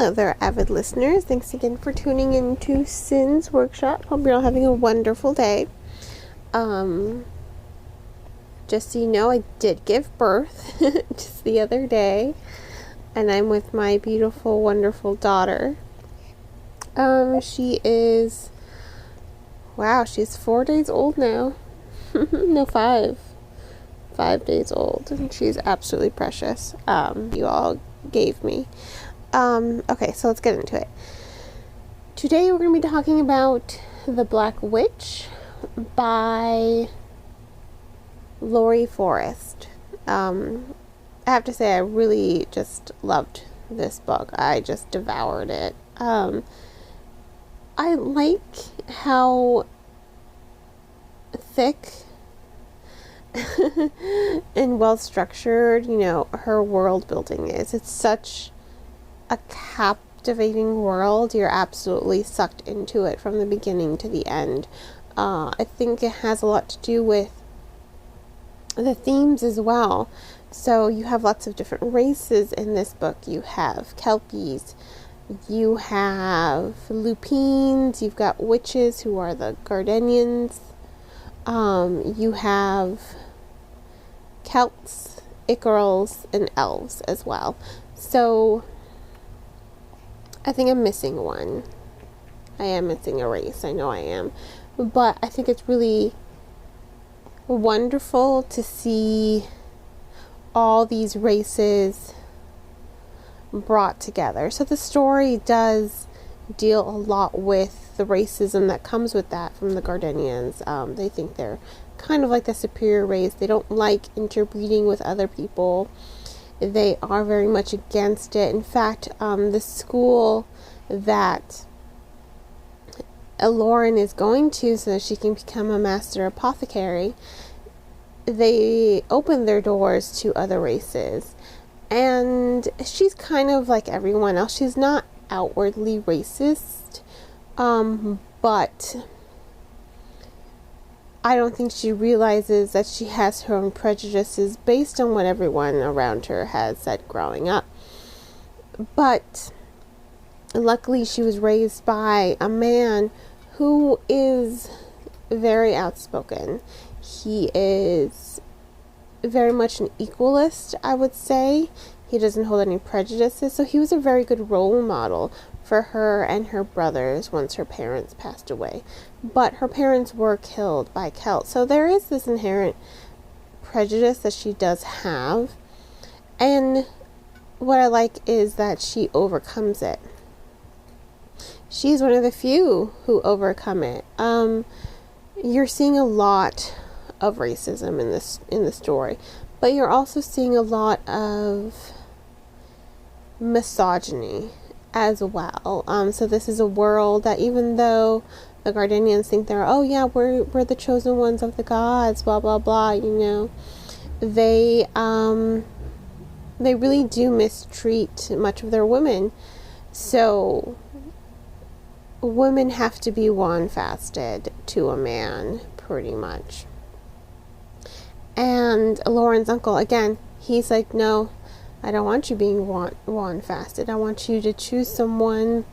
Hello there, avid listeners. Thanks again for tuning in to Sin's Workshop. Hope you're all having a wonderful day. Just so you know, I did give birth just the other day, and I'm with my beautiful, wonderful daughter. She's 4 days old now. No, 5 days old, and she's absolutely precious. You all gave me. Okay, so let's get into it. Today we're going to be talking about The Black Witch by Laurie Forest. I have to say I really just loved this book. I just devoured it. I like how thick and well structured, her world building is. It's such a captivating world. You're absolutely sucked into it from the beginning to the end. I think it has a lot to do with the themes as well. So you have lots of different races in this book. You have Kelpies, you have Lupines, you've got witches who are the Gardenians, you have Celts, Icarals, and elves as well. So I think I'm missing one. I am missing a race. I know I am. But I think it's really wonderful to see all these races brought together. So the story does deal a lot with the racism that comes with that from the Gardenians. They think they're kind of like the superior race. They don't like interbreeding with other people. They are very much against it. In fact, the school that Lauren is going to so that she can become a master apothecary, they open their doors to other races. And she's kind of like everyone else. She's not outwardly racist, but I don't think she realizes that she has her own prejudices based on what everyone around her has said growing up. But luckily she was raised by a man who is very outspoken. He is very much an equalist, I would say. He doesn't hold any prejudices, so he was a very good role model for her and her brothers once her parents passed away. But her parents were killed by Celts, so there is this inherent prejudice that she does have. And what I like is that she overcomes it. She's one of the few who overcome it. You're seeing a lot of racism in the story, but you're also seeing a lot of misogyny as well. So this is a world that, even though the Gardenians think we're the chosen ones of the gods, blah blah blah, they really do mistreat much of their women. So women have to be wand-fasted to a man, pretty much. And Lauren's uncle, again, he's like, no, I don't want you being wand-fasted. I want you to choose someone.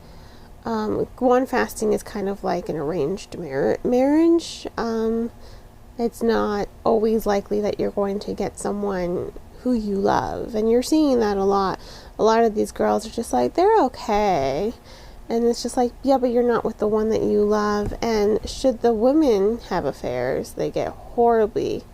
Wand-fasting is kind of like an arranged marriage. It's not always likely that you're going to get someone who you love. And you're seeing that a lot. A lot of these girls are just like, they're okay. And it's just like, yeah, but you're not with the one that you love. And should the women have affairs, they get horribly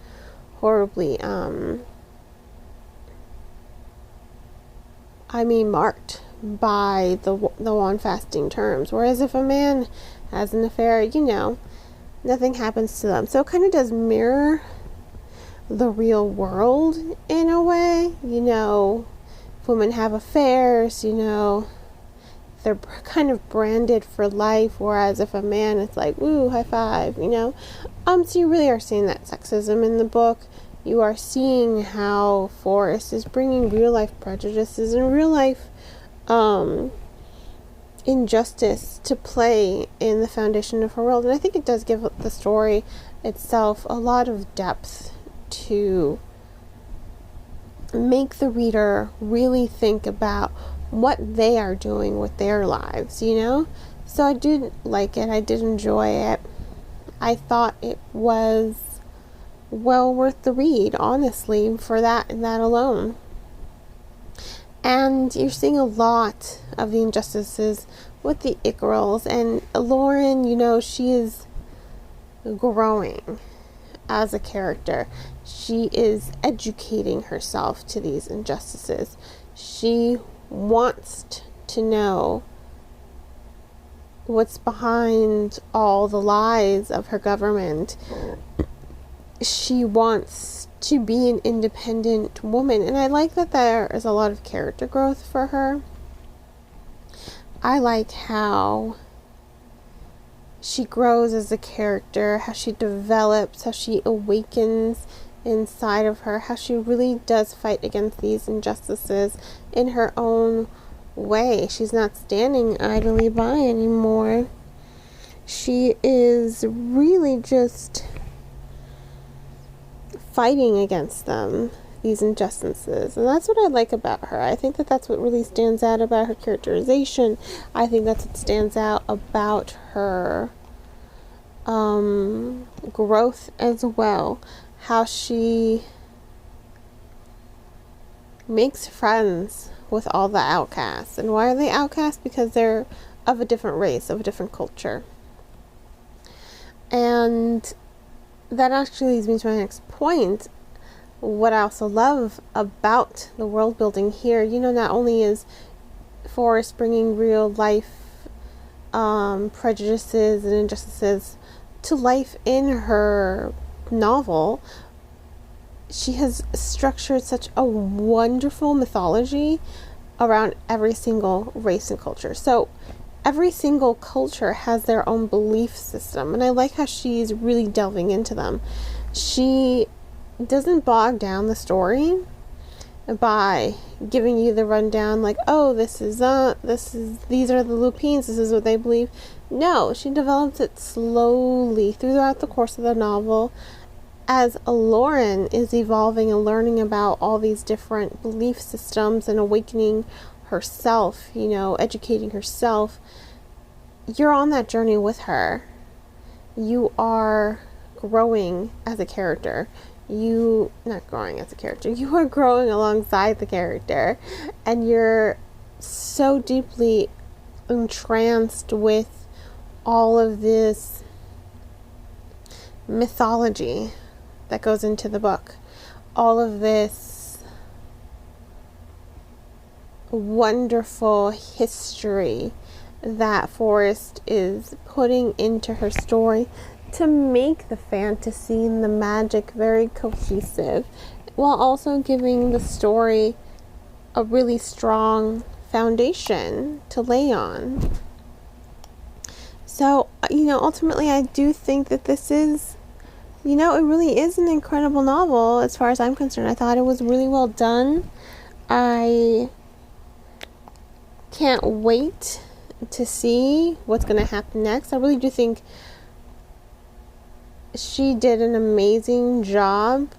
marked by the wand-fasting terms. Whereas if a man has an affair, nothing happens to them. So it kind of does mirror the real world in a way. If women have affairs, they're kind of branded for life, whereas if a man, it's like, woo, high five, So you really are seeing that sexism in the book. You are seeing how Forrest is bringing real life prejudices and real life injustice to play in the foundation of her world. And I think it does give the story itself a lot of depth to make the reader really think about what they are doing with their lives, you know? So I did like it. I did enjoy it. I thought it was well worth the read, honestly, for that and that alone. And you're seeing a lot of the injustices with the It Girls. And Lauren, you know, she is growing as a character. She is educating herself to these injustices. She wants to know what's behind all the lies of her government. She wants to be an independent woman, and I like that there is a lot of character growth for her. I like how she grows as a character, how she develops, how she awakens inside of her, how she really does fight against these injustices in her own way. She's not standing idly by anymore. She is really just fighting against them, these injustices. And that's what I like about her. I think that that's what really stands out about her characterization. I think that's what stands out about her growth as well. How she makes friends with all the outcasts. And why are they outcasts? Because they're of a different race, of a different culture. And that actually leads me to my next point. What I also love about the world building here, you know, not only is Forrest bringing real life prejudices and injustices to life in her novel, she has structured such a wonderful mythology around every single race and culture. So every single culture has their own belief system, and I like how she's really delving into them. She doesn't bog down the story by giving you the rundown like, oh, these are the Lupines, this is what they believe. No, she develops it slowly throughout the course of the novel as Lauren is evolving and learning about all these different belief systems and awakening herself, you know, educating herself. You're on that journey with her. You are growing as a character. You are growing alongside the character, and you're so deeply entranced with all of this mythology that goes into the book, all of this wonderful history that Forrest is putting into her story to make the fantasy and the magic very cohesive, while also giving the story a really strong foundation to lay on. So, you know, ultimately I do think that this is, you know, it really is an incredible novel as far as I'm concerned. I thought it was really well done. I can't wait to see what's going to happen next. I really do think she did an amazing job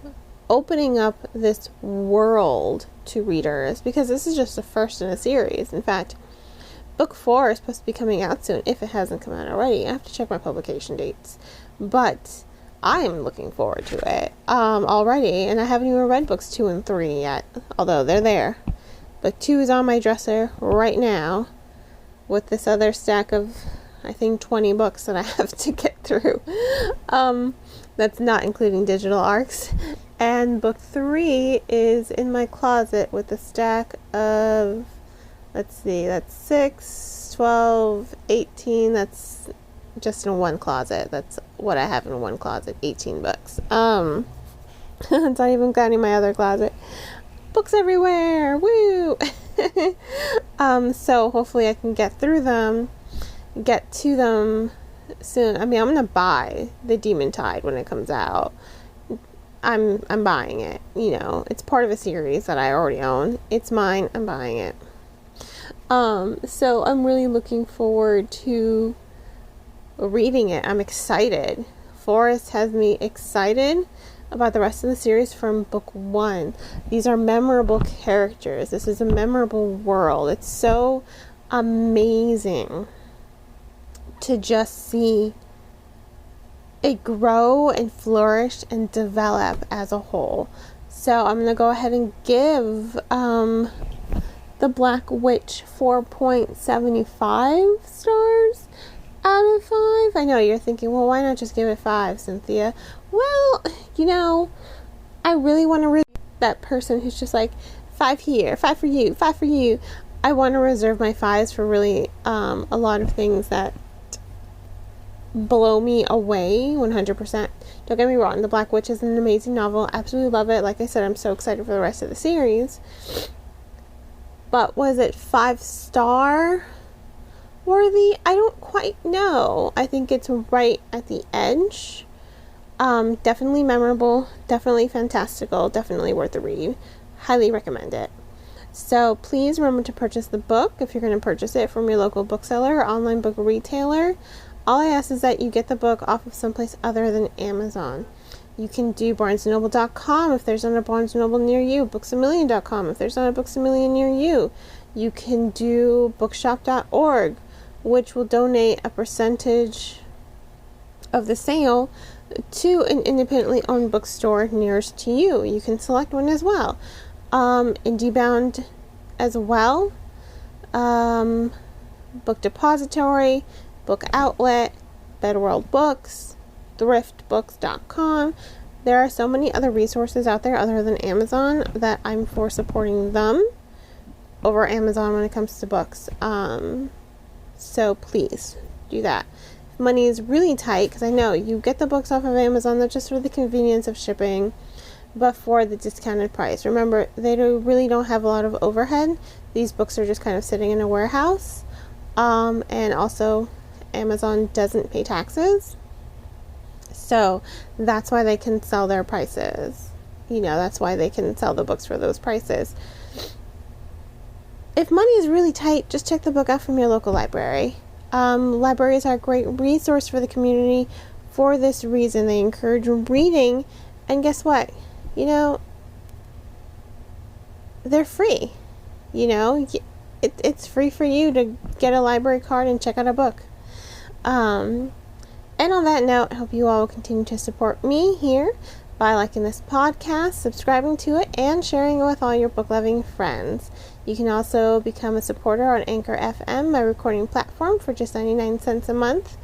opening up this world to readers, because this is just the first in a series. In fact, book 4 is supposed to be coming out soon, if it hasn't come out already. I have to check my publication dates, but I am looking forward to it already, and I haven't even read books 2 and 3 yet, although they're there. Book 2 is on my dresser right now with this other stack of, I think, 20 books that I have to get through. That's not including digital arcs. And book 3 is in my closet with a stack of, let's see, that's 6, 12, 18. That's just in one closet. That's what I have in one closet, 18 books. It's not even counting my other closet. Books everywhere. Woo! So hopefully I can get to them soon. I mean, I'm gonna buy The Demon Tide when it comes out. I'm buying it. You know, it's part of a series that I already own. It's mine. I'm buying it. So I'm really looking forward to reading it. I'm excited. Forrest has me excited about the rest of the series from book 1. These are memorable characters. This is a memorable world. It's so amazing to just see it grow and flourish and develop as a whole. So I'm going to go ahead and give The Black Witch 4.75 stars out of 5. I know you're thinking, well, why not just give it 5, Cynthia? Well, I really want to read that person who's just like, 5 here, 5 for you, 5 for you. I want to reserve my 5s for really a lot of things that blow me away 100%. Don't get me wrong, The Black Witch is an amazing novel. Absolutely love it. Like I said, I'm so excited for the rest of the series. But was it 5-star worthy? I don't quite know. I think it's right at the edge. Definitely memorable, definitely fantastical, definitely worth a read. Highly recommend it. So please remember to purchase the book if you're going to purchase it from your local bookseller or online book retailer. All I ask is that you get the book off of someplace other than Amazon. You can do BarnesandNoble.com if there's not a Barnes & Noble near you. BooksAMillion.com if there's not a BooksAMillion near you. You can do Bookshop.org, which will donate a percentage of the sale to an independently owned bookstore nearest to you. You can select one as well. IndieBound as well. Book Depository, Book Outlet, Bedworld Books, thriftbooks.com. There are so many other resources out there other than Amazon that I'm for supporting them over Amazon when it comes to books. So please do that. If money is really tight, because I know you get the books off of Amazon, they're just for the convenience of shipping, but for the discounted price. Remember, they really don't have a lot of overhead. These books are just kind of sitting in a warehouse. And also Amazon doesn't pay taxes. So that's why they can sell their prices. That's why they can sell the books for those prices. If money is really tight, just check the book out from your local library. Libraries are a great resource for the community for this reason. They encourage reading, and guess what? They're free. It's free for you to get a library card and check out a book. And on that note, I hope you all will continue to support me here by liking this podcast, subscribing to it, and sharing it with all your book-loving friends. You can also become a supporter on Anchor FM, my recording platform, for just 99 cents a month,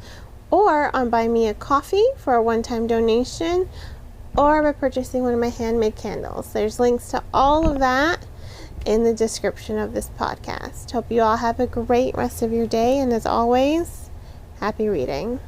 or on Buy Me a Coffee for a one-time donation, or by purchasing one of my handmade candles. There's links to all of that in the description of this podcast. Hope you all have a great rest of your day, and as always, happy reading.